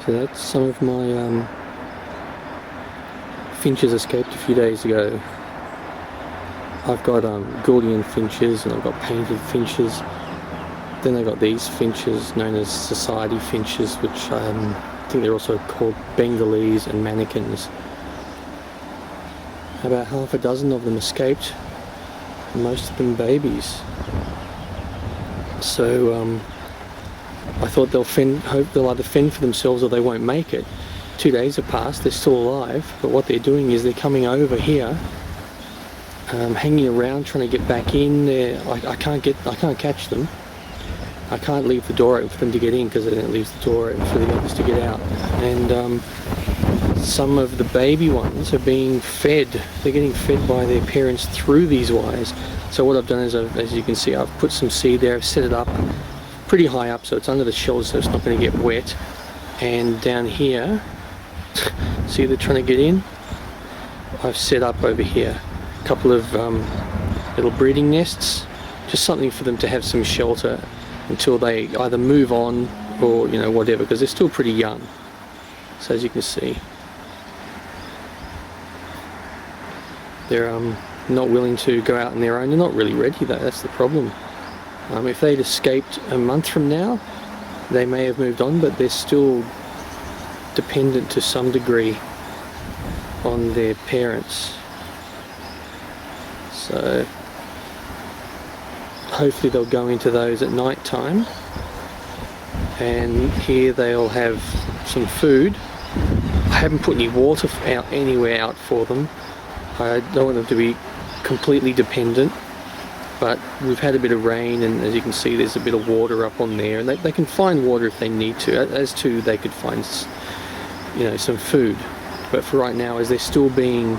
So that's some of my finches escaped a few days ago. I've got Gordian finches and I've got painted finches. Then I got these finches known as society finches, which I think they're also called Bengalese and mannequins. About half a dozen of them escaped, most of them babies. So I thought hope they'll either fend for themselves or they won't make it. 2 days have passed, they're still alive, but what they're doing is they're coming over here, hanging around, trying to get back in there. I can't catch them. I can't leave the door open for them to get in because then it leaves the door open for the others to get out. And some of the baby ones are being fed. They're getting fed by their parents through these wires. So what I've done is, as you can see, I've put some seed there. I've set it up pretty high up so it's under the shelves so it's not going to get wet. And down here, see they're trying to get in? I've set up over here a couple of little breeding nests, just something for them to have some shelter until they either move on or whatever, because they're still pretty young. So as you can see, they're not willing to go out on their own. They're not really ready though, that's the problem. If they'd escaped a month from now, they may have moved on, but they're still dependent to some degree on their parents. So hopefully they'll go into those at night time, and here they'll have some food. I haven't put any water anywhere out for them. I don't want them to be completely dependent, but we've had a bit of rain, and as you can see there's a bit of water up on there, and they can find water if they need to. As to they could find some food, but for right now, as they're still being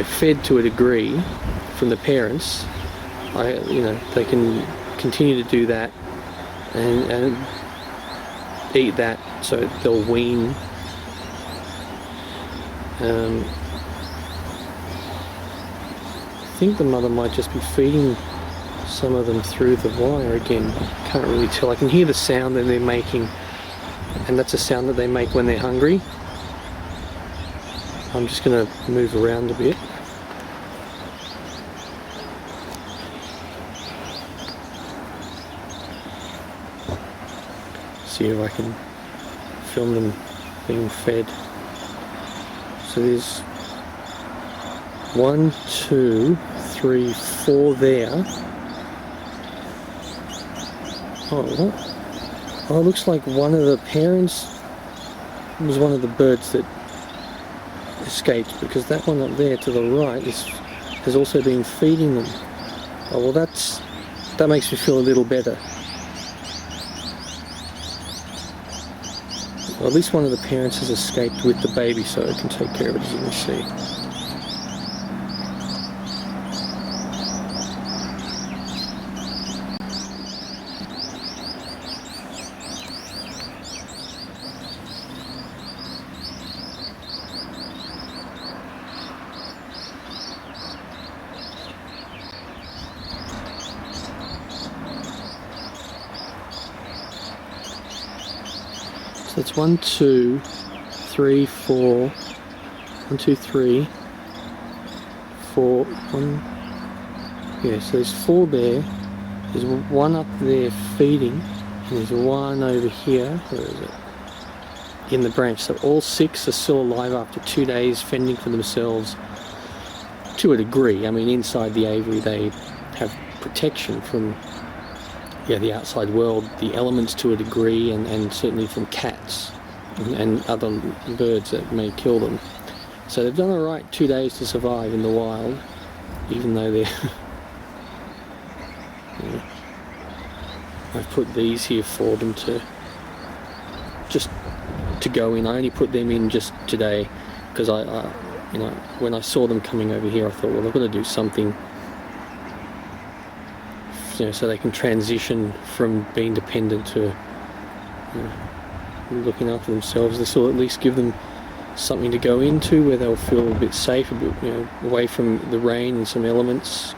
fed to a degree from the parents, they can continue to do that and eat that, so they'll wean. I think the mother might just be feeding some of them through the wire again. Can't really tell. I can hear the sound that they're making, and that's a sound that they make when they're hungry. I'm just going to move around a bit. See if I can film them being fed. So there's 1, 2, 3, 4 there. Oh, what? Oh, it looks like one of the parents was one of the birds that escaped, because that one up there to the right has also been feeding them. Oh well, that makes me feel a little better. Well, at least one of the parents has escaped with the baby, so it can take care of it, as you can see. So it's 1, 2, 3, 4. 1, 2, 3, 4. 1. Yeah, so there's 4 there. There's one up there feeding, and there's one over here. Where is it? In the branch. So all 6 are still alive after 2 days, fending for themselves to a degree. I mean, inside the aviary they have protection from the outside world, the elements to a degree, and certainly from cats and other birds that may kill them. So they've done alright 2 days to survive in the wild, even though they're I've put these here for them to go in. I only put them in just today because I when I saw them coming over here, I thought, well, I've got to do something so they can transition from being dependent to looking after themselves. This will at least give them something to go into where they'll feel a bit safe, a bit away from the rain and some elements,